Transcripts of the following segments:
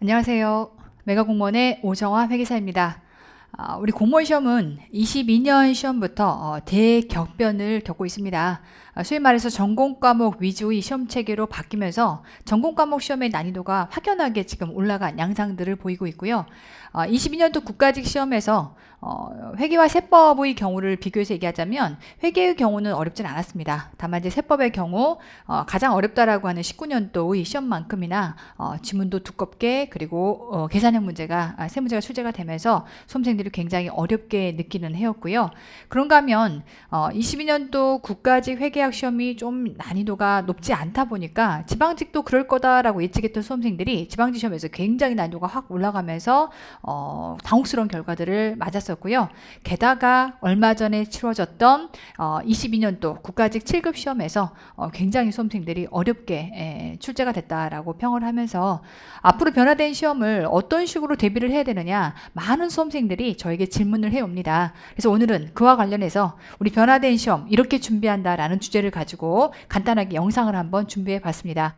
안녕하세요. 메가공무원의 오정화 회계사입니다. 우리 공무원 시험은 22년 시험부터 대격변을 겪고 있습니다. 소위 말해서 전공 과목 위주의 시험 체계로 바뀌면서 전공 과목 시험의 난이도가 확연하게 지금 올라간 양상들을 보이고 있고요. 22년도 국가직 시험에서 회계와 세법의 경우를 비교해서 얘기하자면 회계의 경우는 어렵진 않았습니다. 다만 이제 세법의 경우 가장 어렵다라고 하는 19년도의 시험만큼이나 지문도 두껍게 그리고 계산형 문제가 세 문제가 출제가 되면서 수험생들이 굉장히 어렵게 느끼는 해였고요. 그런가 하면 22년도 국가직 회계학 시험이 좀 난이도가 높지 않다 보니까 지방직도 그럴 거다라고 예측했던 수험생들이 지방직 시험에서 굉장히 난이도가 확 올라가면서 당혹스러운 결과들을 맞았었고요. 게다가 얼마 전에 치러졌던 22년도 국가직 7급 시험에서 굉장히 수험생들이 어렵게 출제가 됐다라고 평을 하면서 앞으로 변화된 시험을 어떤 식으로 대비를 해야 되느냐 많은 수험생들이 저에게 질문을 해옵니다. 그래서 오늘은 그와 관련해서 우리 변화된 시험 이렇게 준비한다라는 주제를 가지고 간단하게 영상을 한번 준비해 봤습니다.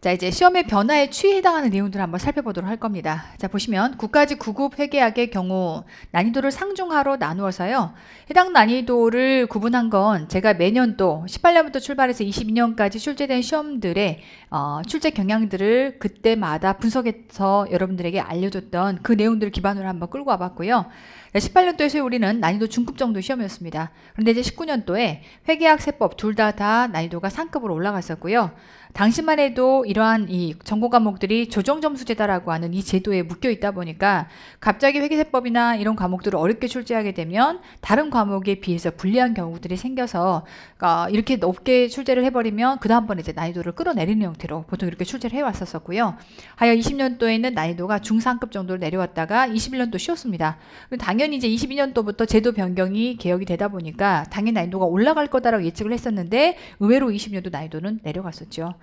자, 이제 시험의 변화에 취해 해당하는 내용들을 한번 살펴보도록 할 겁니다. 자, 보시면 국가직 9급 회계학의 경우 난이도를 상중하로 나누어서요. 해당 난이도를 구분한 건 제가 매년도 18년부터 출발해서 22년까지 출제된 시험들의 출제 경향들을 그때마다 분석해서 여러분들에게 알려줬던 그 내용들을 기반으로 한번 끌고 와봤고요. 18년도에서 우리는 난이도 중급 정도 시험이었습니다. 그런데 이제 19년도에 회계학, 세법 둘 다 난이도가 상급으로 올라갔었고요. 당시만 해도 이러한 이 전공 과목들이 조정점수제다라고 하는 이 제도에 묶여 있다 보니까 갑자기 회계세법이나 이런 과목들을 어렵게 출제하게 되면 다른 과목에 비해서 불리한 경우들이 생겨서 이렇게 높게 출제를 해버리면 그 다음번에 이제 난이도를 끌어내리는 형태로 보통 이렇게 출제를 해왔었고요. 하여 20년도에는 난이도가 중상급 정도로 내려왔다가 21년도 쉬웠습니다. 당연히 이제 22년도부터 제도 변경이 개혁이 되다 보니까 당연히 난이도가 올라갈 거다라고 예측을 했었는데 의외로 20년도 난이도는 내려갔었죠.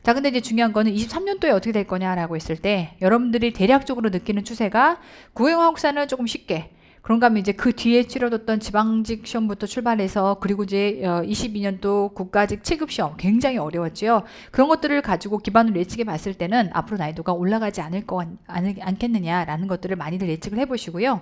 자, 근데 이제 중요한 거는 23년도에 어떻게 될 거냐라고 했을 때 여러분들이 대략적으로 느끼는 추세가 국영화국사는 조금 쉽게 그런가 하면 이제 그 뒤에 치러졌던 지방직 시험부터 출발해서 그리고 이제 22년도 국가직 7급 시험 굉장히 어려웠죠. 그런 것들을 가지고 기반으로 예측해 봤을 때는 앞으로 난이도가 올라가지 않겠느냐라는 것들을 많이들 예측을 해보시고요.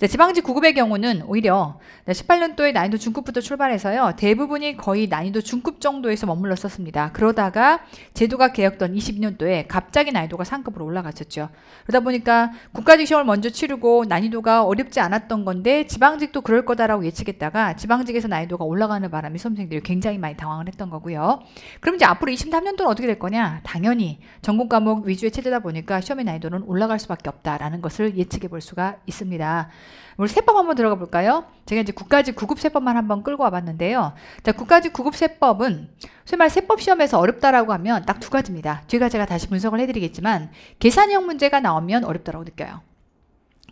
네, 지방직 9급의 경우는 오히려 18년도에 난이도 중급부터 출발해서요. 대부분이 거의 난이도 중급 정도에서 머물렀었습니다. 그러다가 제도가 개혁된 22년도에 갑자기 난이도가 상급으로 올라갔었죠. 그러다 보니까 국가직 시험을 먼저 치르고 난이도가 어렵지 않았던 건데 지방직도 그럴 거다라고 예측했다가 지방직에서 난이도가 올라가는 바람에 수험생들이 굉장히 많이 당황을 했던 거고요. 그럼 이제 앞으로 23년도는 어떻게 될 거냐? 당연히 전공 과목 위주의 체제다 보니까 시험의 난이도는 올라갈 수밖에 없다라는 것을 예측해 볼 수가 있습니다. 우리 세법 한번 들어가 볼까요? 제가 이제 국가직 9급 세법만 한번 끌고 와봤는데요. 자, 국가직 9급 세법은 소위 말 세법 시험에서 어렵다라고 하면 딱 두 가지입니다. 뒤가 제가 다시 분석을 해드리겠지만 계산형 문제가 나오면 어렵다라고 느껴요.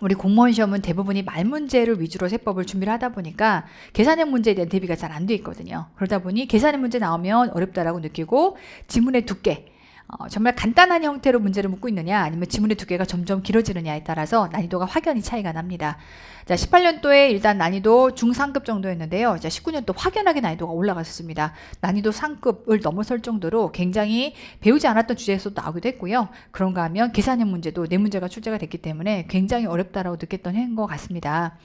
우리 공무원 시험은 대부분이 말 문제를 위주로 세법을 준비를 하다 보니까 계산형 문제에 대한 대비가 잘 안 돼 있거든요. 그러다 보니 계산형 문제 나오면 어렵다라고 느끼고 지문의 두께 정말 간단한 형태로 문제를 묻고 있느냐 아니면 지문의 두께가 점점 길어지느냐에 따라서 난이도가 확연히 차이가 납니다. 자, 18년도에 일단 난이도 중상급 정도였는데요. 자, 19년도 확연하게 난이도가 올라갔었습니다. 난이도 상급을 넘어설 정도로 굉장히 배우지 않았던 주제에서 나오기도 했고요. 그런가 하면 계산형 문제도 네 문제가 출제가 됐기 때문에 굉장히 어렵다라고 느꼈던 해인 것 같습니다.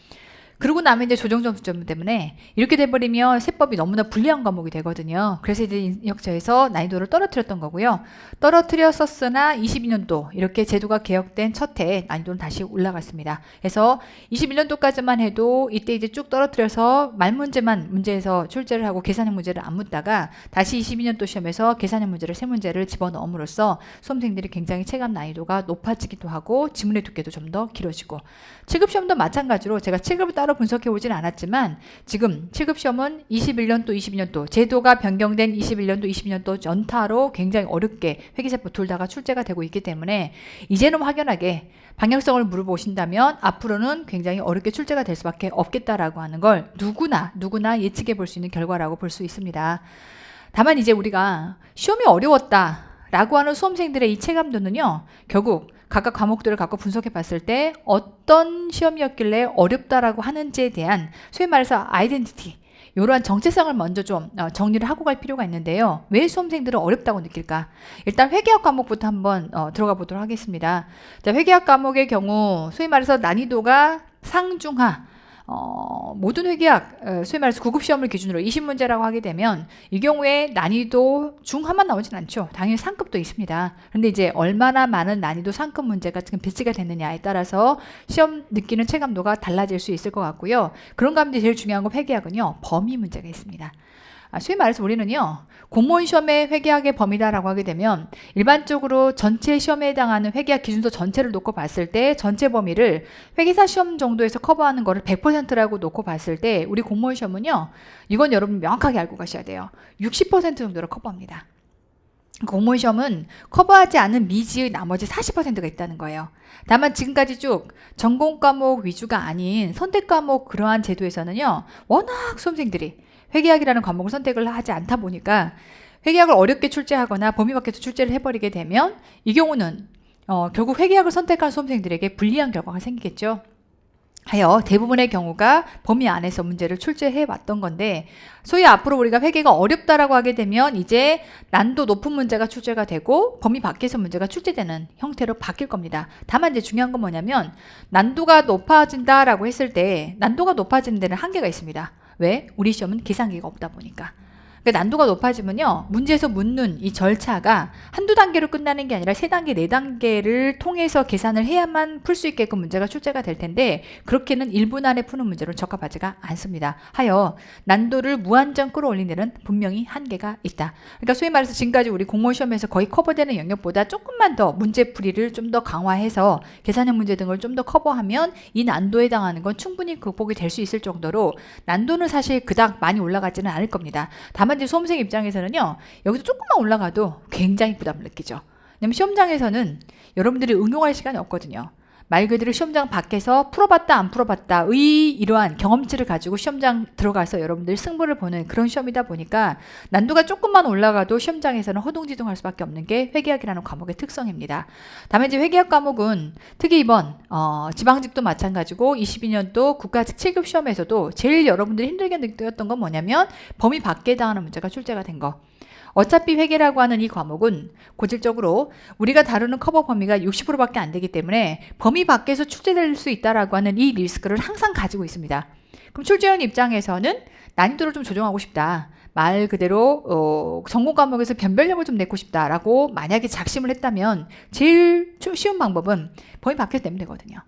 그러고 나면 이제 조정점수점 때문에 이렇게 돼버리면 세법이 너무나 불리한 과목이 되거든요. 그래서 이제 인력처에서 난이도를 떨어뜨렸던 거고요. 떨어뜨렸었으나 22년도 이렇게 제도가 개혁된 첫 해에 난이도는 다시 올라갔습니다. 그래서 21년도까지만 해도 이때 이제 쭉 떨어뜨려서 말 문제에서 출제를 하고 계산형 문제를 안 묻다가 다시 22년도 시험에서 계산형 문제를 세 문제를 집어넣음으로써 수험생들이 굉장히 체감 난이도가 높아지기도 하고 지문의 두께도 좀 더 길어지고 7급 시험도 마찬가지로 제가 7급을 따로 분석해 오진 않았지만 지금 7급 시험은 21년도 22년도 제도가 변경된 21년도 22년도 연타로 굉장히 어렵게 회계세법 둘 다가 출제가 되고 있기 때문에 이제는 확연하게 방향성을 물어보신다면 앞으로는 굉장히 어렵게 출제가 될 수밖에 없겠다라고 하는 걸 누구나 예측해 볼 수 있는 결과라고 볼 수 있습니다. 다만 이제 우리가 시험이 어려웠다라고 하는 수험생들의 이 체감도는요. 결국 각각 과목들을 갖고 분석해 봤을 때 어떤 시험이었길래 어렵다라고 하는지에 대한 소위 말해서 아이덴티티 이러한 정체성을 먼저 좀 정리를 하고 갈 필요가 있는데요. 왜 수험생들은 어렵다고 느낄까? 일단 회계학 과목부터 한번 들어가 보도록 하겠습니다. 자, 회계학 과목의 경우 소위 말해서 난이도가 상중하, 모든 회계학, 소위 말해서 구급시험을 기준으로 20문제라고 하게 되면 이 경우에 난이도 중하만 나오진 않죠. 당연히 상급도 있습니다. 그런데 이제 얼마나 많은 난이도 상급 문제가 지금 배치가 됐느냐에 따라서 시험 느끼는 체감도가 달라질 수 있을 것 같고요. 그런 가운데 제일 중요한 건 회계학은요, 범위 문제가 있습니다. 소위 말해서 우리는요, 공무원 시험의 회계학의 범위다라고 하게 되면 일반적으로 전체 시험에 해당하는 회계학 기준서 전체를 놓고 봤을 때 전체 범위를 회계사 시험 정도에서 커버하는 거를 100%라고 놓고 봤을 때 우리 공무원 시험은요, 이건 여러분 명확하게 알고 가셔야 돼요. 60% 정도로 커버합니다. 공무원 시험은 커버하지 않은 미지의 나머지 40%가 있다는 거예요. 다만 지금까지 쭉 전공 과목 위주가 아닌 선택 과목 그러한 제도에서는요, 워낙 수험생들이 회계학이라는 과목을 선택을 하지 않다 보니까 회계학을 어렵게 출제하거나 범위 밖에서 출제를 해버리게 되면 이 경우는 결국 회계학을 선택한 수험생들에게 불리한 결과가 생기겠죠. 하여 대부분의 경우가 범위 안에서 문제를 출제해 왔던 건데, 소위 앞으로 우리가 회계가 어렵다라고 하게 되면 이제 난도 높은 문제가 출제가 되고 범위 밖에서 문제가 출제되는 형태로 바뀔 겁니다. 다만 이제 중요한 건 뭐냐면 난도가 높아진다라고 했을 때 난도가 높아지는 데는 한계가 있습니다. 왜? 우리 시험은 계산기가 없다 보니까. 그러니까 난도가 높아지면요, 문제에서 묻는 이 절차가 한두 단계로 끝나는 게 아니라 3단계, 4단계를 통해서 계산을 해야만 풀 수 있게끔 문제가 출제가 될 텐데 그렇게는 1분 안에 푸는 문제로 적합하지가 않습니다. 하여 난도를 무한정 끌어올리는 데는 분명히 한계가 있다. 그러니까 소위 말해서 지금까지 우리 공무원 시험에서 거의 커버되는 영역보다 조금만 더 문제풀이를 좀 더 강화해서 계산형 문제 등을 좀 더 커버하면 이 난도에 해당하는 건 충분히 극복이 될 수 있을 정도로 난도는 사실 그닥 많이 올라가지는 않을 겁니다. 다만 이제 수험생 입장에서는요, 여기서 조금만 올라가도 굉장히 부담을 느끼죠. 왜냐면 시험장에서는 여러분들이 응용할 시간이 없거든요. 말 그대로 시험장 밖에서 풀어봤다 안 풀어봤다의 이러한 경험치를 가지고 시험장 들어가서 여러분들 승부를 보는 그런 시험이다 보니까 난도가 조금만 올라가도 시험장에서는 허둥지둥할 수밖에 없는 게 회계학이라는 과목의 특성입니다. 다음에 이제 회계학 과목은 특히 이번 지방직도 마찬가지고 22년도 국가직 7급 시험에서도 제일 여러분들이 힘들게 느꼈던 건 뭐냐면 범위 밖에 해당하는 문제가 출제가 된 거. 어차피 회계라고 하는 이 과목은 고질적으로 우리가 다루는 커버 범위가 60%밖에 안 되기 때문에 범위 밖에서 출제될 수 있다라고 하는 이 리스크를 항상 가지고 있습니다. 그럼 출제원 입장에서는 난이도를 좀 조정하고 싶다. 말 그대로 전공 과목에서 변별력을 좀 내고 싶다라고 만약에 작심을 했다면 제일 쉬운 방법은 범위 밖에서 내면 되거든요.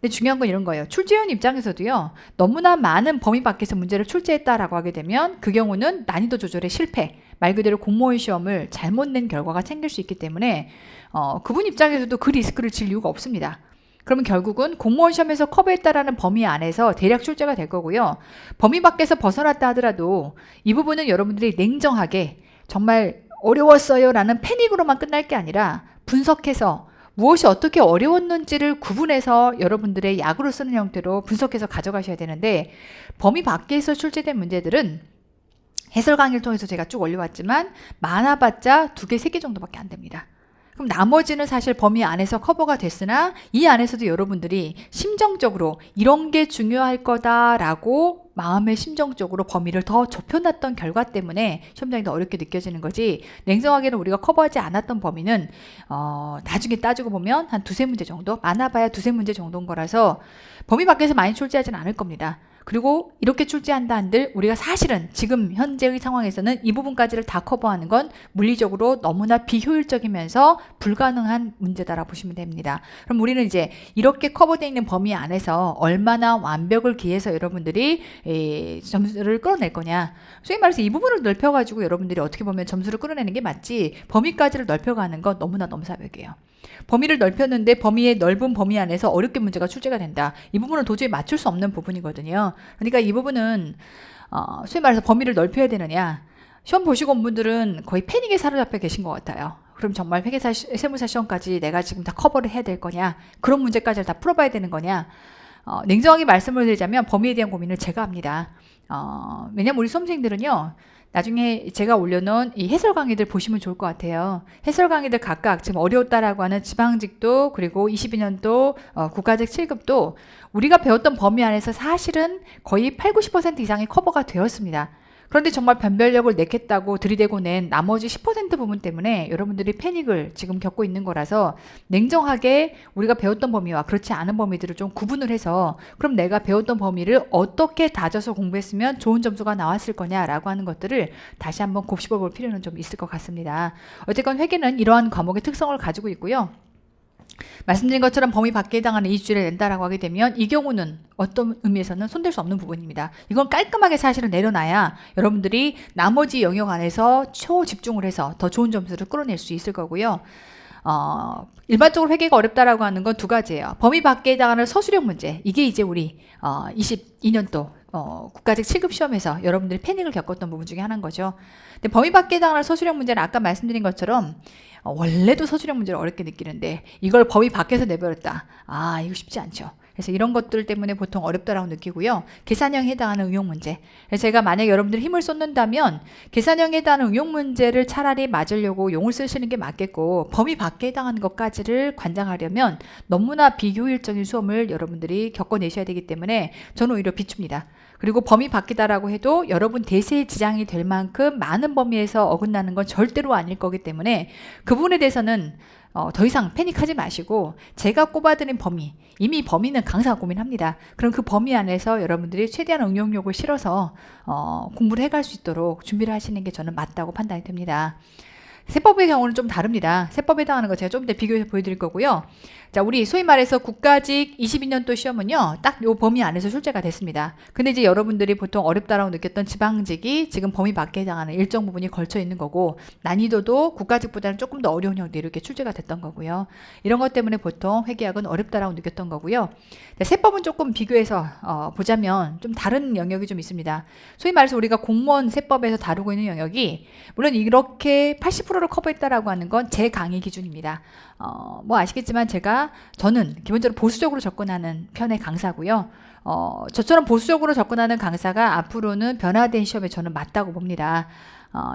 근데 중요한 건 이런 거예요. 출제원 입장에서도요, 너무나 많은 범위 밖에서 문제를 출제했다라고 하게 되면 그 경우는 난이도 조절에 실패, 말 그대로 공무원 시험을 잘못 낸 결과가 생길 수 있기 때문에 그분 입장에서도 그 리스크를 질 이유가 없습니다. 그러면 결국은 공무원 시험에서 커버했다라는 범위 안에서 대략 출제가 될 거고요. 범위 밖에서 벗어났다 하더라도 이 부분은 여러분들이 냉정하게 정말 어려웠어요 라는 패닉으로만 끝날 게 아니라 분석해서 무엇이 어떻게 어려웠는지를 구분해서 여러분들의 약으로 쓰는 형태로 분석해서 가져가셔야 되는데, 범위 밖에서 출제된 문제들은 해설 강의를 통해서 제가 쭉 올려왔지만 많아봤자 2개, 3개 정도밖에 안 됩니다. 그럼 나머지는 사실 범위 안에서 커버가 됐으나 이 안에서도 여러분들이 심정적으로 이런 게 중요할 거다라고 마음의 심정적으로 범위를 더 좁혀놨던 결과 때문에 시험장이 더 어렵게 느껴지는 거지, 냉정하게는 우리가 커버하지 않았던 범위는 나중에 따지고 보면 한 2-3문제 정도, 많아봐야 2-3문제 정도인 거라서 범위 밖에서 많이 출제하지는 않을 겁니다. 그리고 이렇게 출제한다 한들 우리가 사실은 지금 현재의 상황에서는 이 부분까지를 다 커버하는 건 물리적으로 너무나 비효율적이면서 불가능한 문제다라고 보시면 됩니다. 그럼 우리는 이제 이렇게 커버되어 있는 범위 안에서 얼마나 완벽을 기해서 여러분들이 점수를 끌어낼 거냐. 소위 말해서 이 부분을 넓혀가지고 여러분들이 어떻게 보면 점수를 끌어내는 게 맞지, 범위까지를 넓혀가는 건 너무나 넘사벽이에요. 범위를 넓혔는데 범위의 넓은 범위 안에서 어렵게 문제가 출제가 된다. 이 부분은 도저히 맞출 수 없는 부분이거든요. 그러니까 이 부분은 소위 말해서 범위를 넓혀야 되느냐. 시험 보시고 온 분들은 거의 패닉에 사로잡혀 계신 것 같아요. 그럼 정말 회계사, 세무사 시험까지 내가 지금 다 커버를 해야 될 거냐. 그런 문제까지 다 풀어봐야 되는 거냐. 냉정하게 말씀을 드리자면 범위에 대한 고민을 제가 합니다. 왜냐면 우리 수험생들은요, 나중에 제가 올려놓은 이 해설 강의들 보시면 좋을 것 같아요. 해설 강의들 각각 지금 어려웠다라고 하는 지방직도 그리고 22년도 국가직 7급도 우리가 배웠던 범위 안에서 사실은 거의 8, 90% 이상이 커버가 되었습니다. 그런데 정말 변별력을 내겠다고 들이대고 낸 나머지 10% 부분 때문에 여러분들이 패닉을 지금 겪고 있는 거라서 냉정하게 우리가 배웠던 범위와 그렇지 않은 범위들을 좀 구분을 해서 그럼 내가 배웠던 범위를 어떻게 다져서 공부했으면 좋은 점수가 나왔을 거냐라고 하는 것들을 다시 한번 곱씹어 볼 필요는 좀 있을 것 같습니다. 어쨌건 회계는 이러한 과목의 특성을 가지고 있고요. 말씀드린 것처럼 범위 밖에 해당하는 이주제를 낸다라고 하게 되면 이 경우는 어떤 의미에서는 손댈 수 없는 부분입니다. 이건 깔끔하게 사실은 내려놔야 여러분들이 나머지 영역 안에서 초집중을 해서 더 좋은 점수를 끌어낼 수 있을 거고요. 일반적으로 회계가 어렵다라고 하는 건 두 가지예요. 범위 밖에 해당하는 서술형 문제. 이게 이제 우리 22년도 국가직 7급 시험에서 여러분들이 패닉을 겪었던 부분 중에 하나인 거죠. 근데 범위 밖에 해당하는 서술형 문제는 아까 말씀드린 것처럼 원래도 서술형 문제를 어렵게 느끼는데 이걸 범위 밖에서 내버렸다. 이거 쉽지 않죠. 그래서 이런 것들 때문에 보통 어렵다라고 느끼고요. 계산형에 해당하는 응용 문제. 그래서 제가 만약에 여러분들이 힘을 쏟는다면 계산형에 해당하는 응용 문제를 차라리 맞으려고 용을 쓰시는 게 맞겠고 범위 밖에 해당하는 것까지를 관장하려면 너무나 비효율적인 수험을 여러분들이 겪어내셔야 되기 때문에 저는 오히려 비춥니다. 그리고 범위 밖이다라고 해도 여러분 대세에 지장이 될 만큼 많은 범위에서 어긋나는 건 절대로 아닐 거기 때문에 그 부분에 대해서는 더 이상 패닉하지 마시고 제가 꼽아드린 범위, 이미 범위는 강사가 고민합니다. 그럼 그 범위 안에서 여러분들이 최대한 응용력을 실어서 공부를 해갈 수 있도록 준비를 하시는 게 저는 맞다고 판단이 됩니다. 세법의 경우는 좀 다릅니다. 세법에 해당하는 거 제가 좀 더 비교해서 보여드릴 거고요. 자, 우리 소위 말해서 국가직 22년도 시험은요, 딱 요 범위 안에서 출제가 됐습니다. 근데 이제 여러분들이 보통 어렵다라고 느꼈던 지방직이 지금 범위 밖에 해당하는 일정 부분이 걸쳐 있는 거고, 난이도도 국가직보다는 조금 더 어려운 형태로 이렇게 출제가 됐던 거고요. 이런 것 때문에 보통 회계학은 어렵다라고 느꼈던 거고요. 자, 세법은 조금 비교해서 보자면 좀 다른 영역이 좀 있습니다. 소위 말해서 우리가 공무원 세법에서 다루고 있는 영역이 물론 이렇게 80%를 커버했다라고 하는 건 제 강의 기준입니다. 뭐 아시겠지만 저는 기본적으로 보수적으로 접근하는 편의 강사고요. 저처럼 보수적으로 접근하는 강사가 앞으로는 변화된 시험에 저는 맞다고 봅니다.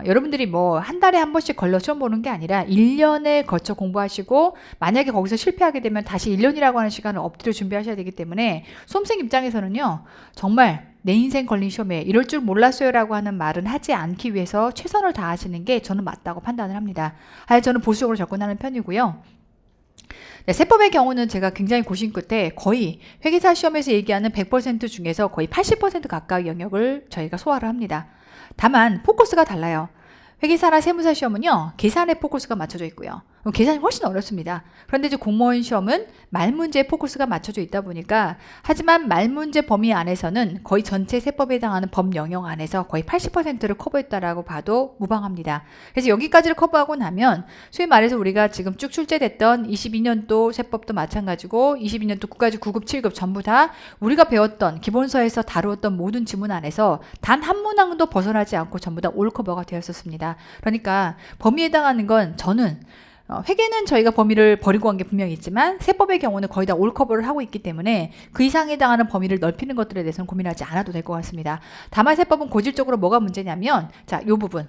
여러분들이 뭐 한 달에 한 번씩 걸러 시험 보는 게 아니라 1년에 거쳐 공부하시고 만약에 거기서 실패하게 되면 다시 1년이라고 하는 시간을 엎드려 준비하셔야 되기 때문에 수험생 입장에서는요. 정말 내 인생 걸린 시험에 이럴 줄 몰랐어요 라고 하는 말은 하지 않기 위해서 최선을 다하시는 게 저는 맞다고 판단을 합니다. 저는 보수적으로 접근하는 편이고요. 네, 세법의 경우는 제가 굉장히 고심 끝에 거의 회계사 시험에서 얘기하는 100% 중에서 거의 80% 가까이 영역을 저희가 소화를 합니다. 다만 포커스가 달라요. 회계사나 세무사 시험은요, 계산에 포커스가 맞춰져 있고요. 계산이 훨씬 어렵습니다. 그런데 이제 공무원 시험은 말문제에 포커스가 맞춰져 있다 보니까 하지만 말문제 범위 안에서는 거의 전체 세법에 해당하는 법 영역 안에서 거의 80%를 커버했다라고 봐도 무방합니다. 그래서 여기까지를 커버하고 나면 소위 말해서 우리가 지금 쭉 출제됐던 22년도 세법도 마찬가지고 22년도 국가직 9급, 7급 전부 다 우리가 배웠던 기본서에서 다루었던 모든 지문 안에서 단 한 문항도 벗어나지 않고 전부 다 올 커버가 되었었습니다. 그러니까 범위에 해당하는 건 저는 회계는 저희가 범위를 버리고 간 게 분명히 있지만 세법의 경우는 거의 다 올 커버를 하고 있기 때문에 그 이상에 해당하는 범위를 넓히는 것들에 대해서는 고민하지 않아도 될 것 같습니다. 다만 세법은 고질적으로 뭐가 문제냐면 자, 요 부분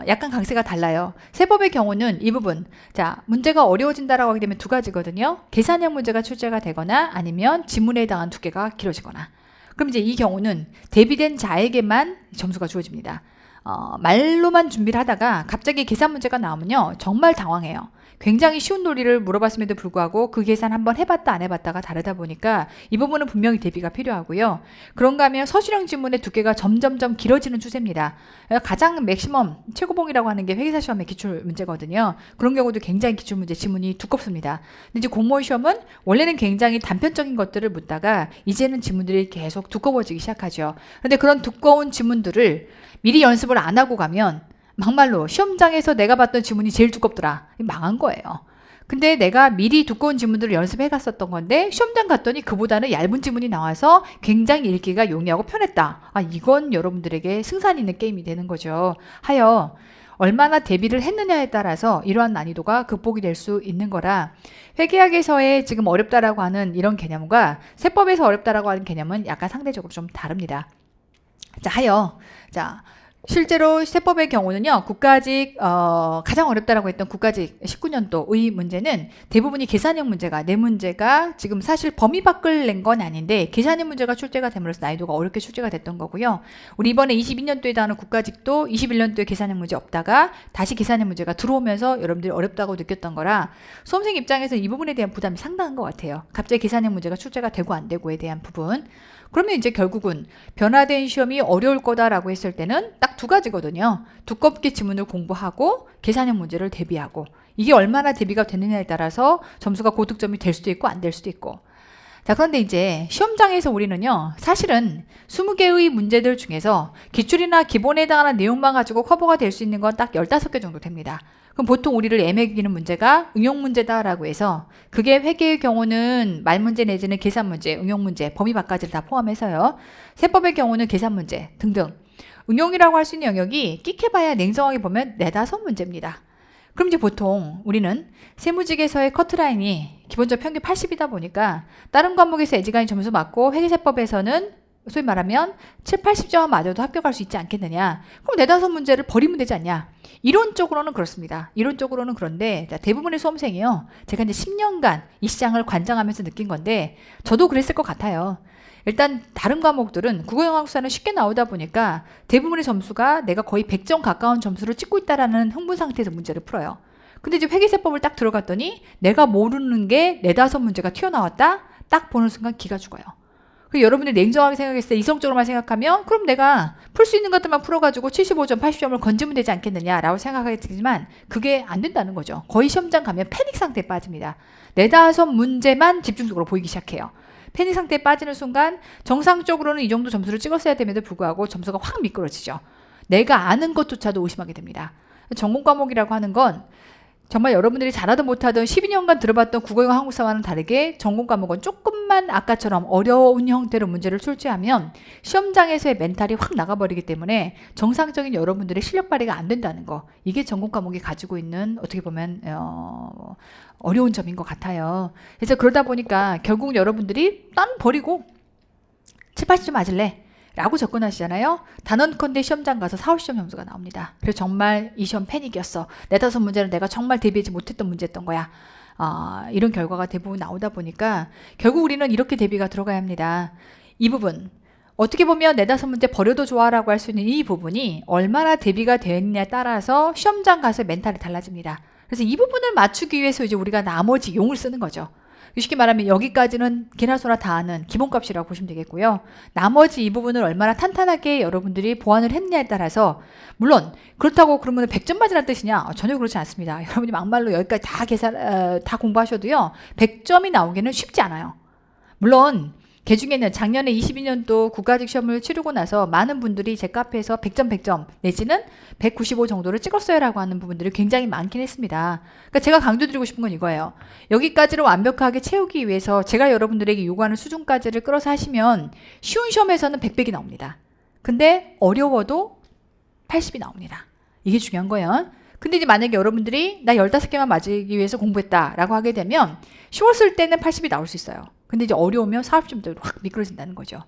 약간 강세가 달라요. 세법의 경우는 이 부분 자, 문제가 어려워진다라고 하게 되면 두 가지거든요. 계산형 문제가 출제가 되거나 아니면 지문에 해당한 두께가 길어지거나 그럼 이제 이 경우는 대비된 자에게만 점수가 주어집니다. 말로만 준비를 하다가 갑자기 계산 문제가 나오면요 정말 당황해요. 굉장히 쉬운 논리를 물어봤음에도 불구하고 그 계산 한번 해봤다 안 해봤다가 다르다 보니까 이 부분은 분명히 대비가 필요하고요. 그런가 하면 서술형 지문의 두께가 점점점 길어지는 추세입니다. 가장 맥시멈 최고봉이라고 하는 게 회계사 시험의 기출 문제거든요. 그런 경우도 굉장히 기출 문제 지문이 두껍습니다. 근데 이제 공무원 시험은 원래는 굉장히 단편적인 것들을 묻다가 이제는 지문들이 계속 두꺼워지기 시작하죠. 그런데 그런 두꺼운 지문들을 미리 연습을 안 하고 가면 막말로 시험장에서 내가 봤던 지문이 제일 두껍더라. 망한 거예요. 근데 내가 미리 두꺼운 지문들을 연습해 갔었던 건데 시험장 갔더니 그보다는 얇은 지문이 나와서 굉장히 읽기가 용이하고 편했다. 이건 여러분들에게 승산 있는 게임이 되는 거죠. 하여 얼마나 대비를 했느냐에 따라서 이러한 난이도가 극복이 될 수 있는 거라 회계학에서의 지금 어렵다라고 하는 이런 개념과 세법에서 어렵다라고 하는 개념은 약간 상대적으로 좀 다릅니다. 자, 실제로 세법의 경우는요, 국가직, 가장 어렵다라고 했던 국가직 19년도의 문제는 대부분이 계산형 문제가, 내 문제가 지금 사실 범위 밖을 낸 건 아닌데, 계산형 문제가 출제가 됨으로써 난이도가 어렵게 출제가 됐던 거고요. 우리 이번에 22년도에 나오는 국가직도 21년도에 계산형 문제 없다가 다시 계산형 문제가 들어오면서 여러분들이 어렵다고 느꼈던 거라, 수험생 입장에서 이 부분에 대한 부담이 상당한 것 같아요. 갑자기 계산형 문제가 출제가 되고 안 되고에 대한 부분. 그러면 이제 결국은 변화된 시험이 어려울 거다라고 했을 때는 딱 두 가지거든요. 두껍게 지문을 공부하고 계산형 문제를 대비하고, 이게 얼마나 대비가 되느냐에 따라서 점수가 고득점이 될 수도 있고 안 될 수도 있고. 자, 그런데 이제 시험장에서 우리는요, 사실은 20개의 문제들 중에서 기출이나 기본에 해당하는 내용만 가지고 커버가 될 수 있는 건 딱 15개 정도 됩니다. 그럼 보통 우리를 애매기는 문제가 응용문제다라고 해서, 그게 회계의 경우는 말문제 내지는 계산문제, 응용문제, 범위 밖까지를 다 포함해서요. 세법의 경우는 계산문제 등등. 응용이라고 할 수 있는 영역이 끽해봐야 냉정하게 보면 4-5문제입니다. 그럼 이제 보통 우리는 세무직에서의 커트라인이 기본적 평균 80이다 보니까 다른 과목에서 애지간히 점수 맞고 회계세법에서는 소위 말하면 7, 80점 맞아도 합격할 수 있지 않겠느냐. 그럼 4-5문제를 버리면 되지 않냐. 이론적으로는 그렇습니다. 이론적으로는 그런데 대부분의 수험생이요, 제가 이제 10년간 이 시장을 관장하면서 느낀 건데, 저도 그랬을 것 같아요. 일단 다른 과목들은 국어영어학사는 쉽게 나오다 보니까 대부분의 점수가 내가 거의 100점 가까운 점수를 찍고 있다라는 흥분 상태에서 문제를 풀어요. 근데 이제 회계세법을 딱 들어갔더니 내가 모르는 게 4-5문제가 튀어나왔다? 딱 보는 순간 기가 죽어요. 여러분들이 냉정하게 생각했을 때 이성적으로만 생각하면 그럼 내가 풀 수 있는 것들만 풀어가지고 75점, 80점을 건지면 되지 않겠느냐라고 생각하겠지만 그게 안 된다는 거죠. 거의 시험장 가면 패닉 상태에 빠집니다. 4-5문제만 집중적으로 보이기 시작해요. 패닉 상태에 빠지는 순간 정상적으로는 이 정도 점수를 찍었어야 됨에도 불구하고 점수가 확 미끄러지죠. 내가 아는 것조차도 의심하게 됩니다. 전공 과목이라고 하는 건 정말 여러분들이 잘하든 못하든 12년간 들어봤던 국어영어 한국사와는 다르게 전공 과목은 조금만 아까처럼 어려운 형태로 문제를 출제하면 시험장에서의 멘탈이 확 나가버리기 때문에 정상적인 여러분들의 실력 발휘가 안 된다는 거, 이게 전공 과목이 가지고 있는 어떻게 보면 어려운 점인 것 같아요. 그래서 그러다 보니까 결국 여러분들이 난 버리고 7, 80점 맞을래 라고 접근하시잖아요. 단언컨대 시험장 가서 4, 50점 점수가 나옵니다. 그래서 정말 이 시험 패닉이었어. 4-5문제는 내가 정말 대비하지 못했던 문제였던 거야. 이런 결과가 대부분 나오다 보니까 결국 우리는 이렇게 대비가 들어가야 합니다. 이 부분, 어떻게 보면 4-5문제 버려도 좋아라고 할 수 있는 이 부분이 얼마나 대비가 되었느냐에 따라서 시험장 가서 멘탈이 달라집니다. 그래서 이 부분을 맞추기 위해서 이제 우리가 나머지 용을 쓰는 거죠. 쉽게 말하면 여기까지는 개나 소나 다 아는 기본값이라고 보시면 되겠고요. 나머지 이 부분을 얼마나 탄탄하게 여러분들이 보완을 했느냐에 따라서, 물론 그렇다고 그러면 100점 맞으라는 뜻이냐? 전혀 그렇지 않습니다. 여러분이 막말로 여기까지 다 공부하셔도요, 100점이 나오기는 쉽지 않아요. 물론 그 중에는 작년에 22년도 국가직 시험을 치르고 나서 많은 분들이 제 카페에서 100점 내지는 195 정도를 찍었어요 라고 하는 부분들이 굉장히 많긴 했습니다. 그러니까 제가 강조드리고 싶은 건 이거예요. 여기까지를 완벽하게 채우기 위해서 제가 여러분들에게 요구하는 수준까지를 끌어서 하시면 쉬운 시험에서는 100백이 나옵니다. 근데 어려워도 80이 나옵니다. 이게 중요한 거예요. 근데 이제 만약에 여러분들이 나 15개만 맞기 위해서 공부했다 라고 하게 되면 쉬웠을 때는 80이 나올 수 있어요. 근데 이제 어려우면 40점대로 확 미끄러진다는 거죠.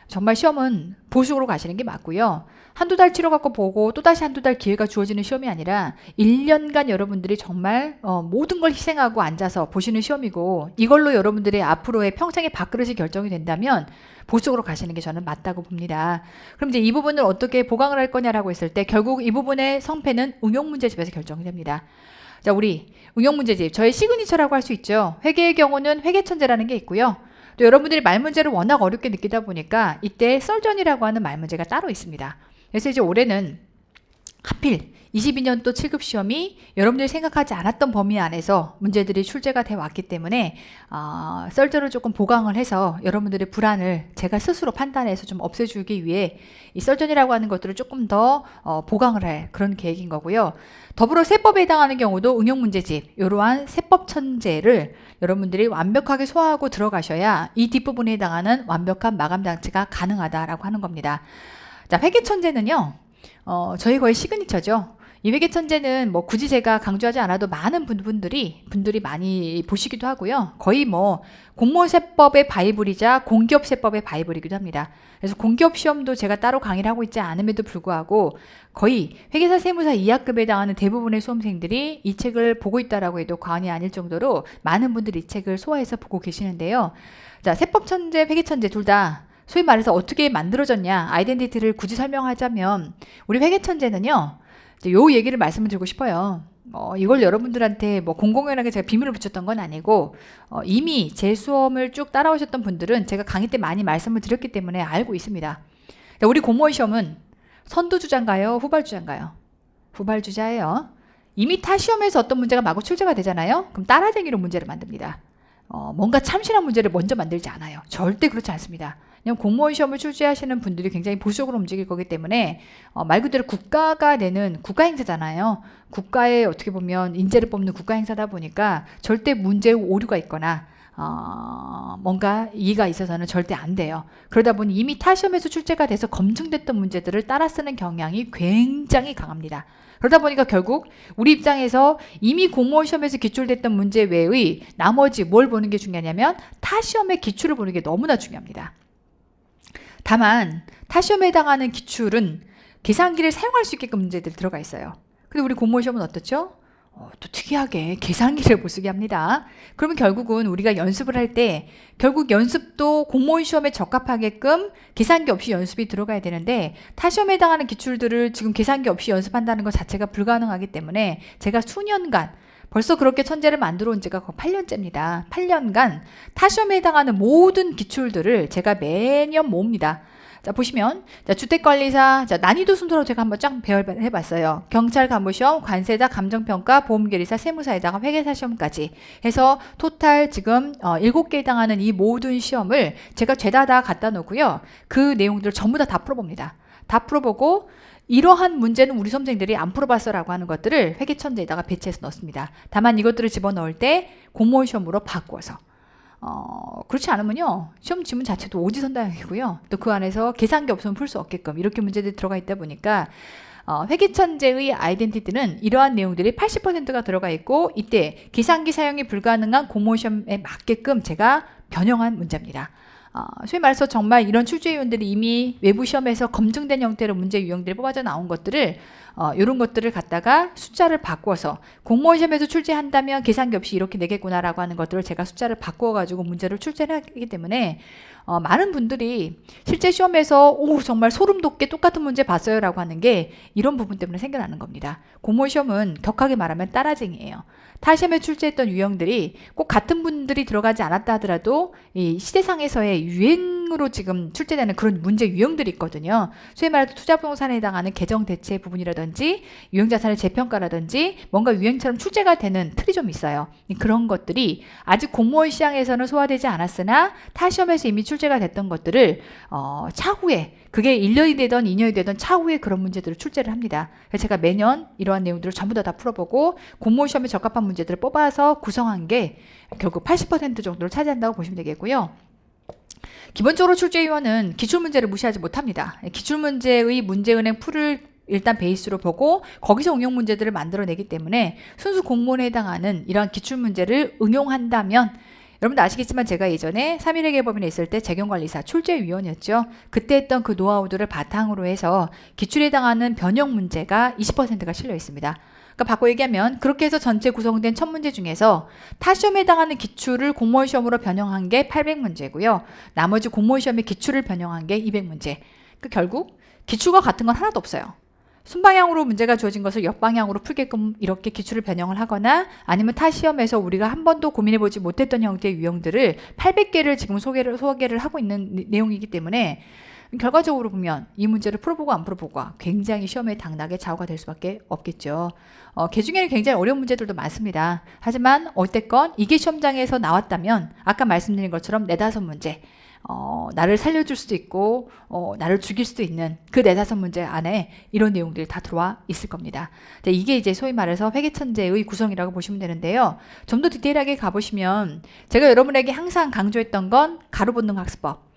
정말 시험은 보수적으로 가시는 게 맞고요. 한두 달 치러갖고 보고 또다시 한두 달 기회가 주어지는 시험이 아니라 1년간 여러분들이 정말 모든 걸 희생하고 앉아서 보시는 시험이고, 이걸로 여러분들의 앞으로의 평생의 밥그릇이 결정이 된다면 보수적으로 가시는 게 저는 맞다고 봅니다. 그럼 이제 이 부분을 어떻게 보강을 할 거냐라고 했을 때 결국 이 부분의 성패는 응용문제집에서 결정이 됩니다. 자, 우리 응용문제집, 저의 시그니처라고 할 수 있죠. 회계의 경우는 회계천재라는 게 있고요. 또 여러분들이 말문제를 워낙 어렵게 느끼다 보니까 이때 썰전이라고 하는 말문제가 따로 있습니다. 그래서 이제 올해는 하필 22년도 7급 시험이 여러분들이 생각하지 않았던 범위 안에서 문제들이 출제가 돼 왔기 때문에 썰전을 조금 보강을 해서 여러분들의 불안을 제가 스스로 판단해서 좀 없애주기 위해 이 썰전이라고 하는 것들을 조금 더 보강을 할 그런 계획인 거고요. 더불어 세법에 해당하는 경우도 응용문제집, 이러한 세법 천재를 여러분들이 완벽하게 소화하고 들어가셔야 이 뒷부분에 해당하는 완벽한 마감 장치가 가능하다라고 하는 겁니다. 자, 회계천재는요, 저희 거의 시그니처죠. 이 회계천재는 뭐 굳이 제가 강조하지 않아도 많은 분들이 많이 보시기도 하고요. 거의 뭐 공무원세법의 바이블이자 공기업세법의 바이블이기도 합니다. 그래서 공기업 시험도 제가 따로 강의를 하고 있지 않음에도 불구하고 거의 회계사 세무사 2학급에 해당하는 대부분의 수험생들이 이 책을 보고 있다라고 해도 과언이 아닐 정도로 많은 분들이 이 책을 소화해서 보고 계시는데요. 자, 세법천재, 회계천재 둘 다 소위 말해서 어떻게 만들어졌냐, 아이덴티티를 굳이 설명하자면 우리 회계천재는요, 요 얘기를 말씀을 드리고 싶어요. 이걸 여러분들한테 뭐 공공연하게 제가 비밀을 붙였던 건 아니고 이미 제 수험을 쭉 따라오셨던 분들은 제가 강의 때 많이 말씀을 드렸기 때문에 알고 있습니다. 우리 공무원 시험은 선두주자인가요? 후발주자인가요? 후발주자예요. 이미 타 시험에서 어떤 문제가 마구 출제가 되잖아요. 그럼 따라쟁이로 문제를 만듭니다. 뭔가 참신한 문제를 먼저 만들지 않아요. 절대 그렇지 않습니다. 그냥 공무원 시험을 출제하시는 분들이 굉장히 보수적으로 움직일 거기 때문에 말 그대로 국가가 내는 국가 행사잖아요. 국가에 어떻게 보면 인재를 뽑는 국가 행사다 보니까 절대 문제에 오류가 있거나 뭔가 이의가 있어서는 절대 안 돼요. 그러다 보니 이미 타 시험에서 출제가 돼서 검증됐던 문제들을 따라 쓰는 경향이 굉장히 강합니다. 그러다 보니까 결국 우리 입장에서 이미 공무원 시험에서 기출됐던 문제 외의 나머지 뭘 보는 게 중요하냐면 타 시험의 기출을 보는 게 너무나 중요합니다. 다만 타 시험에 해당하는 기출은 계산기를 사용할 수 있게끔 문제들이 들어가 있어요. 근데 우리 공무원 시험은 어떻죠? 또 특이하게 계산기를 못 쓰게 합니다. 그러면 결국은 우리가 연습을 할 때 결국 연습도 공무원 시험에 적합하게끔 계산기 없이 연습이 들어가야 되는데 타 시험에 해당하는 기출들을 지금 계산기 없이 연습한다는 것 자체가 불가능하기 때문에 제가 수년간 벌써 그렇게 천재를 만들어 온 지가 8년째입니다. 8년간 타 시험에 해당하는 모든 기출들을 제가 매년 모읍니다. 자, 보시면, 자, 주택관리사, 자, 난이도 순서로 제가 한번 쫙 배워봤어요. 경찰 간부시험, 관세자, 감정평가, 보험계리사, 세무사에다가 회계사 시험까지 해서 토탈 지금 7개에 해당하는 이 모든 시험을 제가 죄다 다 갖다 놓고요. 그 내용들을 전부 다 풀어봅니다. 다 풀어보고 이러한 문제는 우리 수험생들이 안 풀어봤어라고 하는 것들을 회계천재에다가 배치해서 넣습니다. 다만 이것들을 집어넣을 때 공무원 시험으로 바꾸어서 그렇지 않으면요 시험 지문 자체도 오지선다형이고요. 또 그 안에서 계산기 없으면 풀 수 없게끔 이렇게 문제들이 들어가 있다 보니까 회계천재의 아이덴티티는 이러한 내용들이 80%가 들어가 있고 이때 계산기 사용이 불가능한 공무원 시험에 맞게끔 제가 변형한 문제입니다. 소위 말해서 정말 이런 출제위원들이 이미 외부 시험에서 검증된 형태로 문제 유형들이 뽑아져 나온 것들을 이런 것들을 갖다가 숫자를 바꿔서 공무원 시험에서 출제한다면 계산기 없이 이렇게 내겠구나라고 하는 것들을 제가 숫자를 바꿔가지고 문제를 출제를 하기 때문에 많은 분들이 실제 시험에서 정말 소름 돋게 똑같은 문제 봤어요 라고 하는 게 이런 부분 때문에 생겨나는 겁니다. 공무원 시험은 격하게 말하면 따라쟁이에요. 타 시험에 출제했던 유형들이 꼭 같은 분들이 들어가지 않았다 하더라도 이 시대상에서의 유행으로 지금 출제되는 그런 문제 유형들이 있거든요. 소위 말해서 투자부동산에 해당하는 계정 대체 부분이라든지 유형자산의 재평가라든지 뭔가 유행처럼 출제가 되는 틀이 좀 있어요. 그런 것들이 아직 공무원 시장에서는 소화되지 않았으나 타 시험에서 이미 출제가 됐던 것들을 차후에 그게 1년이 되던 2년이 되던 차후에 그런 문제들을 출제를 합니다. 그래서 제가 매년 이러한 내용들을 전부 다 풀어보고 공무원 시험에 적합한 문제들을 뽑아서 구성한 게 결국 80% 정도를 차지한다고 보시면 되겠고요. 기본적으로 출제위원은 기출문제를 무시하지 못합니다. 기출문제의 문제은행 풀을 일단 베이스로 보고 거기서 응용 문제들을 만들어내기 때문에 순수 공무원에 해당하는 이러한 기출문제를 응용한다면 여러분도 아시겠지만 제가 예전에 3.1회계법인에 있을 때 재경관리사 출제위원이었죠. 그때 했던 그 노하우들을 바탕으로 해서 기출에 해당하는 변형 문제가 20%가 실려 있습니다. 그러니까 바꿔 얘기하면 그렇게 해서 전체 구성된 1000문제 중에서 타 시험에 해당하는 기출을 공무원 시험으로 변형한 게 800문제고요. 나머지 공무원 시험의 기출을 변형한 게 200문제. 그러니까 결국 기출과 같은 건 하나도 없어요. 순방향으로 문제가 주어진 것을 역방향으로 풀게끔 이렇게 기출을 변형을 하거나 아니면 타 시험에서 우리가 한 번도 고민해보지 못했던 형태의 유형들을 800개를 지금 소개를 하고 있는 내용이기 때문에 결과적으로 보면 이 문제를 풀어보고 안 풀어보고가 굉장히 시험에 당락의 좌우가 될 수밖에 없겠죠. 개 중에는 굉장히 어려운 문제들도 많습니다. 하지만 어쨌건 이게 시험장에서 나왔다면 아까 말씀드린 것처럼 4-5문제 나를 살려줄 수도 있고 나를 죽일 수도 있는 그 4-5문제 안에 이런 내용들이 다 들어와 있을 겁니다. 이게 이제 소위 말해서 회계천재의 구성이라고 보시면 되는데요. 좀 더 디테일하게 가보시면 제가 여러분에게 항상 강조했던 건 가로본능 학습법.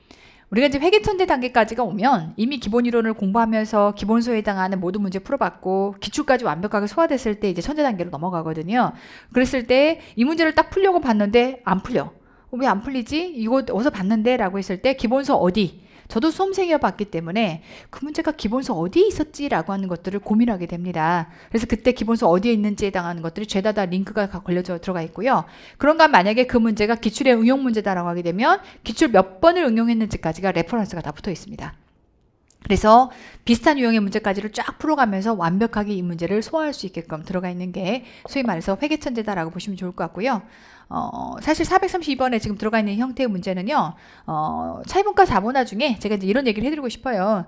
우리가 이제 회계천재 단계까지가 오면 이미 기본 이론을 공부하면서 기본소에 해당하는 모든 문제 풀어봤고 기출까지 완벽하게 소화됐을 때 이제 천재 단계로 넘어가거든요. 그랬을 때 이 문제를 딱 풀려고 봤는데 안 풀려. 왜 안 풀리지? 이거 어디서 봤는데? 라고 했을 때 기본소 어디? 저도 수험생이어 봤기 때문에 그 문제가 기본소 어디에 있었지라고 하는 것들을 고민하게 됩니다. 그래서 그때 기본소 어디에 있는지에 해당하는 것들이 죄다 다 링크가 걸려져 들어가 있고요. 그런가 만약에 그 문제가 기출의 응용 문제다라고 하게 되면 기출 몇 번을 응용했는지까지가 레퍼런스가 다 붙어 있습니다. 그래서 비슷한 유형의 문제까지를 쫙 풀어가면서 완벽하게 이 문제를 소화할 수 있게끔 들어가 있는 게 소위 말해서 회계천재다라고 보시면 좋을 것 같고요. 사실 432번에 지금 들어가 있는 형태의 문제는요, 차이분과 자본화 중에 제가 이제 이런 얘기를 해드리고 싶어요.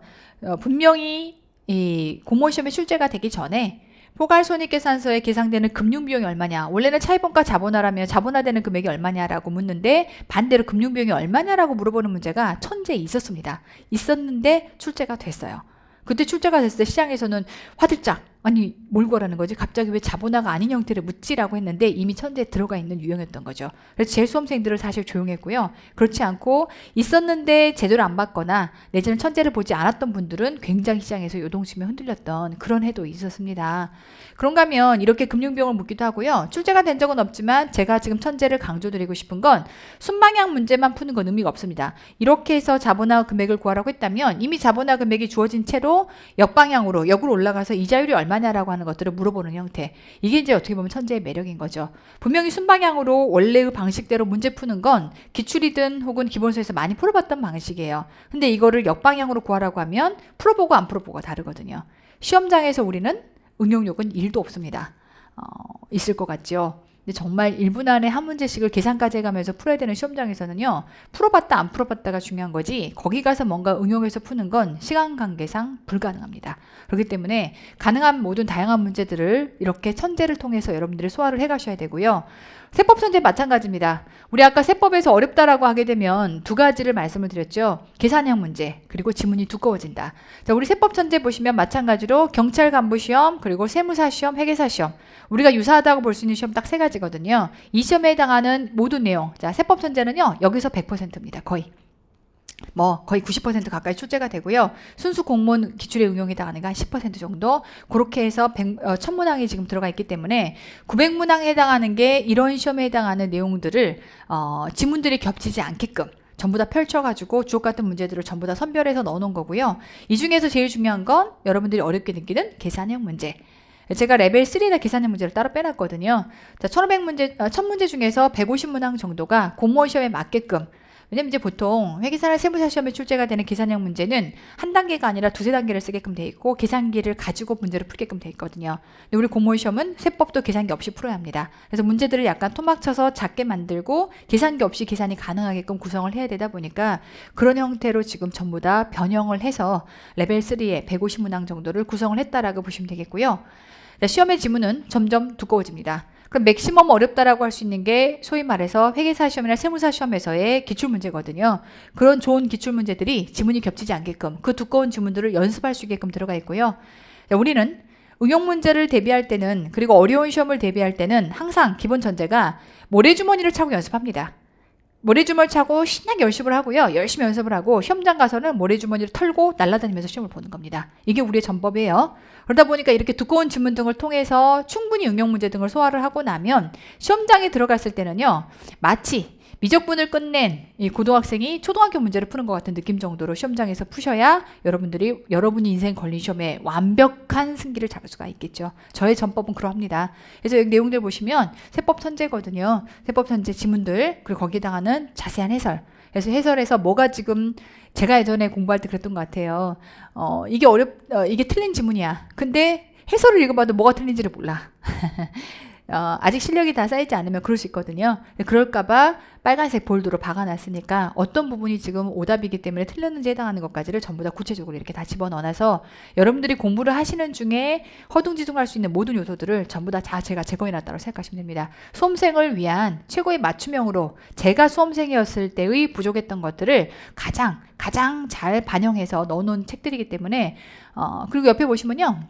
분명히 이 공무원 시험에 출제가 되기 전에 포괄손익계산서에 계상되는 금융비용이 얼마냐. 원래는 차이분과 자본화라면 자본화되는 금액이 얼마냐라고 묻는데 반대로 금융비용이 얼마냐라고 물어보는 문제가 천재에 있었습니다. 있었는데 출제가 됐어요. 그때 출제가 됐을 때 시장에서는 화들짝 아니 뭘 거라는 거지? 갑자기 왜 자본화가 아닌 형태를 묻지라고 했는데 이미 천재에 들어가 있는 유형이었던 거죠. 그래서 제 수험생들은 사실 조용했고요. 그렇지 않고 있었는데 제대로 안 받거나 내지는 천재를 보지 않았던 분들은 굉장히 시장에서 요동치며 흔들렸던 그런 해도 있었습니다. 그런가 하면 이렇게 금융비용을 묻기도 하고요. 출제가 된 적은 없지만 제가 지금 천재를 강조드리고 싶은 건 순방향 문제만 푸는 건 의미가 없습니다. 이렇게 해서 자본화 금액을 구하라고 했다면 이미 자본화 금액이 주어진 채로 역방향으로 역으로 올라가서 이자율이 얼마냐라고 하는 것들을 물어보는 형태. 이게 이제 어떻게 보면 천재의 매력인 거죠. 분명히 순방향으로 원래의 방식대로 문제 푸는 건 기출이든 혹은 기본서에서 많이 풀어봤던 방식이에요. 근데 이거를 역방향으로 구하라고 하면 풀어보고 안 풀어보고 다르거든요. 시험장에서 우리는 응용력은 1도 없습니다. 있을 것 같죠. 근데 정말 1분 안에 한 문제씩을 계산까지 해가면서 풀어야 되는 시험장에서는요. 풀어봤다 안 풀어봤다가 중요한 거지 거기 가서 뭔가 응용해서 푸는 건 시간 관계상 불가능합니다. 그렇기 때문에 가능한 모든 다양한 문제들을 이렇게 천재를 통해서 여러분들이 소화를 해가셔야 되고요. 세법 천재 마찬가지입니다. 우리 아까 세법에서 어렵다라고 하게 되면 두 가지를 말씀을 드렸죠. 계산형 문제 그리고 지문이 두꺼워진다. 자, 우리 세법 천재 보시면 마찬가지로 경찰 간부 시험 그리고 세무사 시험, 회계사 시험 우리가 유사하다고 볼 수 있는 시험 딱 세 가지거든요. 이 시험에 해당하는 모든 내용 자 세법 천재는요 여기서 100%입니다. 거의 90% 가까이 출제가 되고요. 순수 공무원 기출에 응용에 해당하는 게 한 10% 정도 그렇게 해서 1000문항이 지금 들어가 있기 때문에 900문항에 해당하는 게 이런 시험에 해당하는 내용들을 지문들이 겹치지 않게끔 전부 다 펼쳐가지고 주옥 같은 문제들을 전부 다 선별해서 넣어놓은 거고요. 이 중에서 제일 중요한 건 여러분들이 어렵게 느끼는 계산형 문제. 제가 레벨 3나 계산형 문제를 따로 빼놨거든요. 자, 1000문제 중에서 150문항 정도가 공무원 시험에 맞게끔 왜냐면 이제 보통 회계사나 세무사 시험에 출제가 되는 계산형 문제는 한 단계가 아니라 두세 단계를 쓰게끔 돼 있고 계산기를 가지고 문제를 풀게끔 돼 있거든요. 근데 우리 공무원 시험은 세법도 계산기 없이 풀어야 합니다. 그래서 문제들을 약간 토막 쳐서 작게 만들고 계산기 없이 계산이 가능하게끔 구성을 해야 되다 보니까 그런 형태로 지금 전부 다 변형을 해서 레벨 3에 150문항 정도를 구성을 했다라고 보시면 되겠고요. 시험의 지문은 점점 두꺼워집니다. 그럼 맥시멈 어렵다라고 할 수 있는 게 소위 말해서 회계사 시험이나 세무사 시험에서의 기출문제거든요. 그런 좋은 기출문제들이 지문이 겹치지 않게끔 그 두꺼운 지문들을 연습할 수 있게끔 들어가 있고요. 우리는 응용문제를 대비할 때는 그리고 어려운 시험을 대비할 때는 항상 기본 전제가 모래주머니를 차고 연습합니다. 모래주머니 차고 신나게 연습을 하고요. 열심히 연습을 하고 시험장 가서는 모래주머니를 털고 날아다니면서 시험을 보는 겁니다. 이게 우리의 전법이에요. 그러다 보니까 이렇게 두꺼운 지문 등을 통해서 충분히 응용 문제 등을 소화를 하고 나면 시험장에 들어갔을 때는요. 마치 미적분을 끝낸 이 고등학생이 초등학교 문제를 푸는 것 같은 느낌 정도로 시험장에서 푸셔야 여러분이 인생 걸린 시험에 완벽한 승기를 잡을 수가 있겠죠. 저의 전법은 그러합니다. 그래서 여기 내용들 보시면 세법 천재거든요. 세법 천재 지문들 그리고 거기에 해당하는 자세한 해설. 그래서 해설에서 뭐가 지금 제가 예전에 공부할 때 그랬던 것 같아요. 이게 틀린 지문이야. 근데 해설을 읽어봐도 뭐가 틀린지를 몰라. 아직 실력이 다 쌓이지 않으면 그럴 수 있거든요. 그럴까봐 빨간색 볼드로 박아놨으니까 어떤 부분이 지금 오답이기 때문에 틀렸는지 해당하는 것까지를 전부 다 구체적으로 이렇게 다 집어넣어놔서 여러분들이 공부를 하시는 중에 허둥지둥할 수 있는 모든 요소들을 전부 다 제가 제거해놨다고 생각하시면 됩니다. 수험생을 위한 최고의 맞춤형으로 제가 수험생이었을 때의 부족했던 것들을 가장 잘 반영해서 넣어놓은 책들이기 때문에 그리고 옆에 보시면요.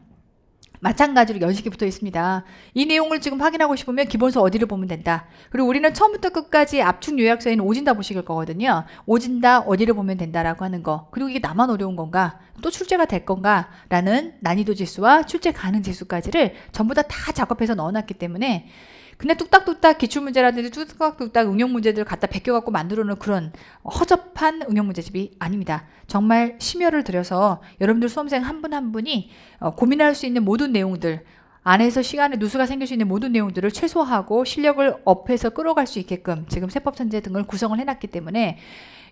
마찬가지로 연식이 붙어 있습니다. 이 내용을 지금 확인하고 싶으면 기본서 어디를 보면 된다. 그리고 우리는 처음부터 끝까지 압축 요약서에 있는 오진다 보식일 거거든요. 오진다 어디를 보면 된다라고 하는 거. 그리고 이게 나만 어려운 건가? 또 출제가 될 건가? 라는 난이도 지수와 출제 가능 지수까지를 전부 다 작업해서 넣어놨기 때문에 그냥 뚝딱뚝딱 기출문제라든지 뚝딱뚝딱 응용문제들을 갖다 베껴갖고 만들어놓은 그런 허접한 응용문제집이 아닙니다. 정말 심혈을 들여서 여러분들 수험생 한 분 한 분이 고민할 수 있는 모든 내용들, 안에서 시간에 누수가 생길 수 있는 모든 내용들을 최소화하고 실력을 업해서 끌어갈 수 있게끔 지금 세법천재 등을 구성을 해놨기 때문에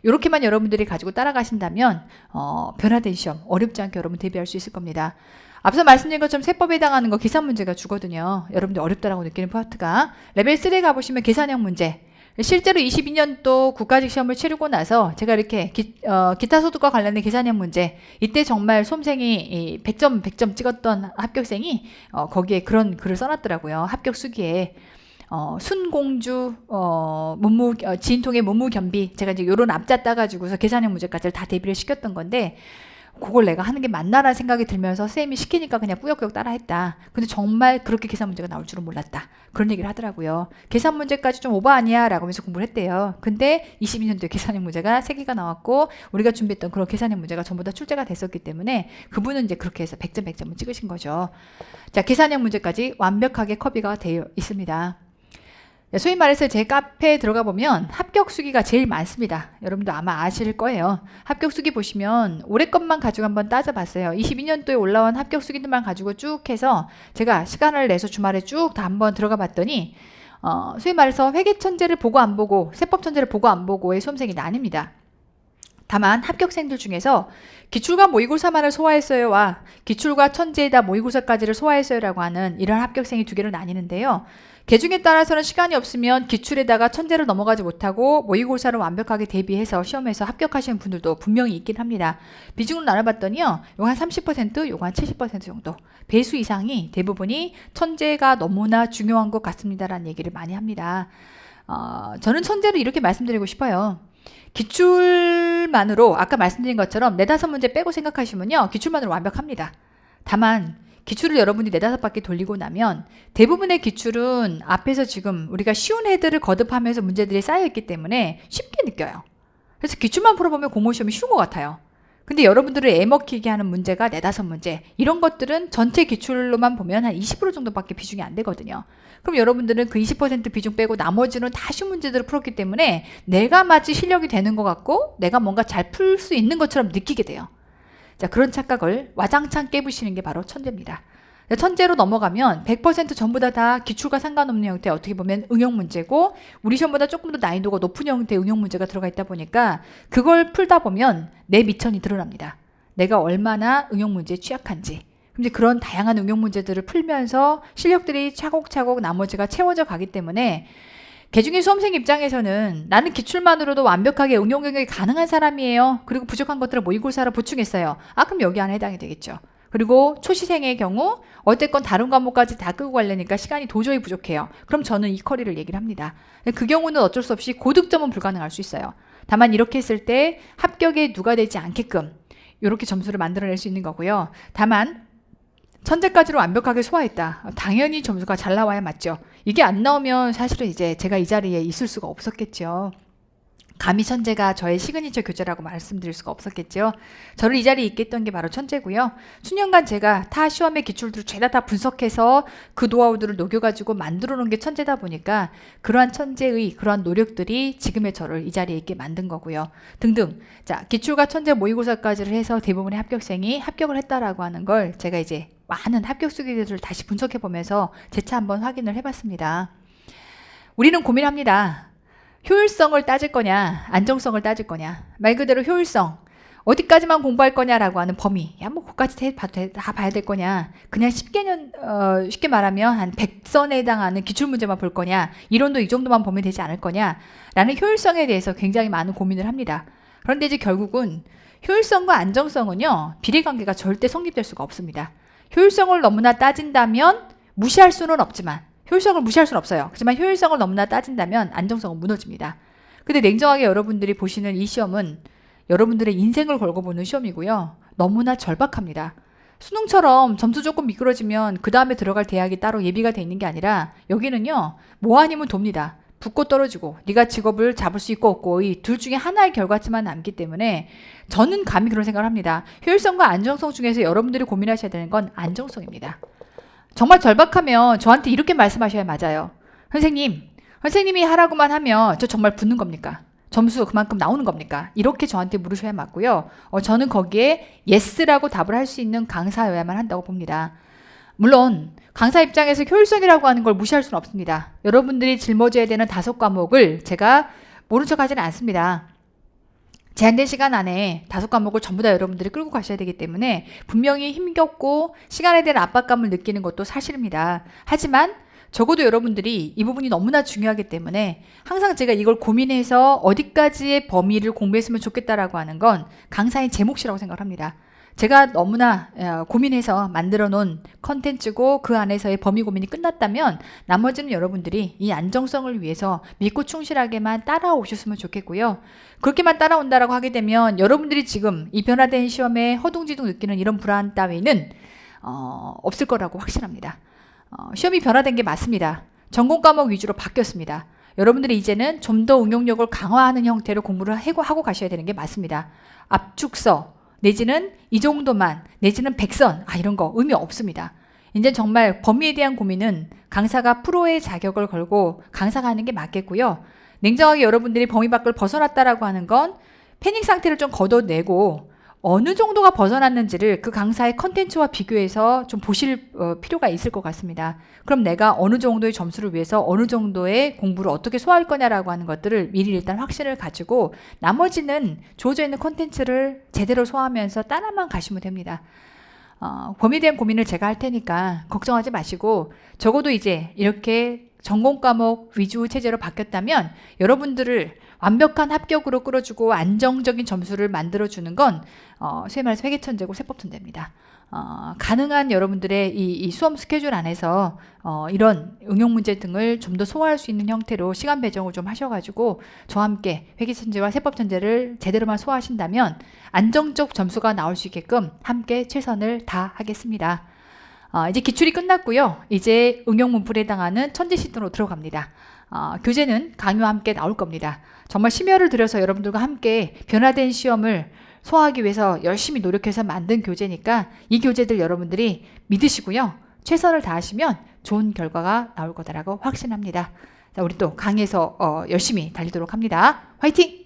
이렇게만 여러분들이 가지고 따라가신다면 변화된 시험 어렵지 않게 여러분 대비할 수 있을 겁니다. 앞서 말씀드린 것처럼 세법에 해당하는 거 계산 문제가 주거든요. 여러분들 어렵다라고 느끼는 파트가 레벨 3에 가보시면 계산형 문제. 실제로 22년도 국가직 시험을 치르고 나서 제가 이렇게 기타 소득과 관련된 계산형 문제 이때 정말 수험생이 100점 찍었던 합격생이 거기에 그런 글을 써놨더라고요. 합격 수기에 순공주 지인통의 문무견비 제가 이제 요런 앞자 따가지고서 계산형 문제까지 다 대비를 시켰던 건데 그걸 내가 하는 게 맞나라는 생각이 들면서 쌤이 시키니까 그냥 꾸역꾸역 따라했다. 근데 정말 그렇게 계산 문제가 나올 줄은 몰랐다. 그런 얘기를 하더라고요. 계산 문제까지 좀 오버 아니야? 라고 하면서 공부를 했대요. 근데 22년도에 계산형 문제가 3개가 나왔고 우리가 준비했던 그런 계산형 문제가 전부 다 출제가 됐었기 때문에 그분은 이제 그렇게 해서 100점 100점을 찍으신 거죠. 자, 계산형 문제까지 완벽하게 커비가 되어 있습니다. 소위 말해서 제 카페에 들어가 보면 합격 수기가 제일 많습니다. 여러분도 아마 아실 거예요. 합격 수기 보시면 올해 것만 가지고 한번 따져봤어요. 22년도에 올라온 합격 수기들만 가지고 쭉 해서 제가 시간을 내서 주말에 쭉 다 한번 들어가 봤더니 소위 말해서 회계천재를 보고 안 보고 세법천재를 보고 안 보고의 수험생이 나뉩니다. 다만 합격생들 중에서 기출과 모의고사만을 소화했어요와 기출과 천재에다 모의고사까지를 소화했어요라고 하는 이런 합격생이 두 개로 나뉘는데요. 계중에 따라서는 시간이 없으면 기출에다가 천재를 넘어가지 못하고 모의고사를 완벽하게 대비해서 시험에서 합격하시는 분들도 분명히 있긴 합니다. 비중으로 나눠봤더니요. 요거 한 30%, 요거 한 70% 정도. 배수 이상이 대부분이 천재가 너무나 중요한 것 같습니다라는 얘기를 많이 합니다. 저는 천재를 이렇게 말씀드리고 싶어요. 기출만으로 아까 말씀드린 것처럼 4-5문제 빼고 생각하시면요. 기출만으로 완벽합니다. 다만 기출을 여러분이 4-5바퀴 돌리고 나면 대부분의 기출은 앞에서 지금 우리가 쉬운 헤드를 거듭하면서 문제들이 쌓여있기 때문에 쉽게 느껴요. 그래서 기출만 풀어보면 공무원시험이 쉬운 것 같아요. 근데 여러분들을 애먹히게 하는 문제가 4-5문제 이런 것들은 전체 기출로만 보면 한 20% 정도밖에 비중이 안 되거든요. 그럼 여러분들은 그 20% 비중 빼고 나머지는 다 쉬운 문제들을 풀었기 때문에 내가 마치 실력이 되는 것 같고 내가 뭔가 잘 풀 수 있는 것처럼 느끼게 돼요. 자, 그런 착각을 와장창 깨부시는 게 바로 천재입니다. 천재로 넘어가면 100% 전부 다 기출과 상관없는 형태 어떻게 보면 응용 문제고 우리 시험보다 조금 더 난이도가 높은 형태의 응용 문제가 들어가 있다 보니까 그걸 풀다 보면 내 미천이 드러납니다. 내가 얼마나 응용 문제에 취약한지. 근데 그런 다양한 응용 문제들을 풀면서 실력들이 차곡차곡 나머지가 채워져 가기 때문에 개중의 수험생 입장에서는 나는 기출만으로도 완벽하게 응용 경력이 가능한 사람이에요. 그리고 부족한 것들을 모의고사로 보충했어요. 그럼 여기 안에 해당이 되겠죠. 그리고 초시생의 경우 어쨌건 다른 과목까지 다 끄고 가려니까 시간이 도저히 부족해요. 그럼 저는 이 커리를 얘기를 합니다. 그 경우는 어쩔 수 없이 고득점은 불가능할 수 있어요. 다만 이렇게 했을 때 합격에 누가 되지 않게끔 이렇게 점수를 만들어낼 수 있는 거고요. 다만 천재까지로 완벽하게 소화했다. 당연히 점수가 잘 나와야 맞죠. 이게 안 나오면 사실은 이제 제가 이 자리에 있을 수가 없었겠죠. 감히 천재가 저의 시그니처 교재라고 말씀드릴 수가 없었겠죠. 저를 이 자리에 있게 했던 게 바로 천재고요. 수년간 제가 타 시험의 기출들을 죄다 다 분석해서 그 노하우들을 녹여가지고 만들어 놓은 게 천재다 보니까 그러한 천재의 그러한 노력들이 지금의 저를 이 자리에 있게 만든 거고요. 등등. 자, 기출과 천재 모의고사까지를 해서 대부분의 합격생이 합격을 했다라고 하는 걸 제가 이제 많은 합격 수기들을 다시 분석해 보면서 재차 한번 확인을 해봤습니다. 우리는 고민합니다. 효율성을 따질 거냐, 안정성을 따질 거냐. 말 그대로 효율성. 어디까지만 공부할 거냐라고 하는 범위. 야, 뭐 그까지 다 봐야 될 거냐. 그냥 쉽게 말하면 한 100선에 해당하는 기출문제만 볼 거냐. 이론도 이 정도만 보면 되지 않을 거냐. 라는 효율성에 대해서 굉장히 많은 고민을 합니다. 그런데 이제 결국은 효율성과 안정성은요. 비례관계가 절대 성립될 수가 없습니다. 효율성을 너무나 따진다면 무시할 수는 없지만 효율성을 무시할 수는 없어요. 하지만 효율성을 너무나 따진다면 안정성은 무너집니다. 근데 냉정하게 여러분들이 보시는 이 시험은 여러분들의 인생을 걸고 보는 시험이고요. 너무나 절박합니다. 수능처럼 점수 조금 미끄러지면 그 다음에 들어갈 대학이 따로 예비가 돼 있는 게 아니라 여기는요, 뭐 아니면 돕니다. 붙고 떨어지고 네가 직업을 잡을 수 있고 없고 이 둘 중에 하나의 결과치만 남기 때문에 저는 감히 그런 생각을 합니다. 효율성과 안정성 중에서 여러분들이 고민하셔야 되는 건 안정성입니다. 정말 절박하면 저한테 이렇게 말씀하셔야 맞아요. 선생님이 하라고만 하면 저 정말 붙는 겁니까? 점수 그만큼 나오는 겁니까? 이렇게 저한테 물으셔야 맞고요. 저는 거기에 예스라고 답을 할 수 있는 강사여야만 한다고 봅니다. 물론 강사 입장에서 효율성이라고 하는 걸 무시할 수는 없습니다. 여러분들이 짊어져야 되는 5과목을 제가 모른 척 하지는 않습니다. 제한된 시간 안에 5과목을 전부 다 여러분들이 끌고 가셔야 되기 때문에 분명히 힘겹고 시간에 대한 압박감을 느끼는 것도 사실입니다. 하지만 적어도 여러분들이 이 부분이 너무나 중요하기 때문에 항상 제가 이걸 고민해서 어디까지의 범위를 공부했으면 좋겠다라고 하는 건 강사의 제 몫이라고 생각을 합니다. 제가 너무나 고민해서 만들어 놓은 컨텐츠고 그 안에서의 범위 고민이 끝났다면 나머지는 여러분들이 이 안정성을 위해서 믿고 충실하게만 따라오셨으면 좋겠고요. 그렇게만 따라온다라고 하게 되면 여러분들이 지금 이 변화된 시험에 허둥지둥 느끼는 이런 불안 따위는 없을 거라고 확신합니다. 시험이 변화된 게 맞습니다. 전공 과목 위주로 바뀌었습니다. 여러분들이 이제는 좀 더 응용력을 강화하는 형태로 공부를 하고 가셔야 되는 게 맞습니다. 압축서 내지는 이 정도만 내지는 100선 이런 거 의미 없습니다. 이제 정말 범위에 대한 고민은 강사가 프로의 자격을 걸고 강사가 하는 게 맞겠고요. 냉정하게 여러분들이 범위 밖을 벗어났다라고 하는 건 패닉 상태를 좀 걷어내고 어느 정도가 벗어났는지를 그 강사의 컨텐츠와 비교해서 좀 보실 필요가 있을 것 같습니다. 그럼 내가 어느 정도의 점수를 위해서 어느 정도의 공부를 어떻게 소화할 거냐라고 하는 것들을 미리 일단 확신을 가지고 나머지는 주어져 있는 컨텐츠를 제대로 소화하면서 따라만 가시면 됩니다. 범위에 대한 고민을 제가 할 테니까 걱정하지 마시고 적어도 이제 이렇게 전공 과목 위주 체제로 바뀌었다면 여러분들을 완벽한 합격으로 끌어주고 안정적인 점수를 만들어주는 건 소위 말해서 회계천재고 세법천재입니다. 가능한 여러분들의 이 수험 스케줄 안에서 이런 응용 문제 등을 좀 더 소화할 수 있는 형태로 시간 배정을 좀 하셔가지고 저와 함께 회계천재와 세법천재를 제대로만 소화하신다면 안정적 점수가 나올 수 있게끔 함께 최선을 다하겠습니다. 이제 기출이 끝났고요. 이제 응용 문풀에 해당하는 천재 시즌으로 들어갑니다. 교재는 강의와 함께 나올 겁니다. 정말 심혈을 들여서 여러분들과 함께 변화된 시험을 소화하기 위해서 열심히 노력해서 만든 교재니까 이 교재들 여러분들이 믿으시고요. 최선을 다하시면 좋은 결과가 나올 거다라고 확신합니다. 자, 우리 또 강의에서 열심히 달리도록 합니다. 화이팅!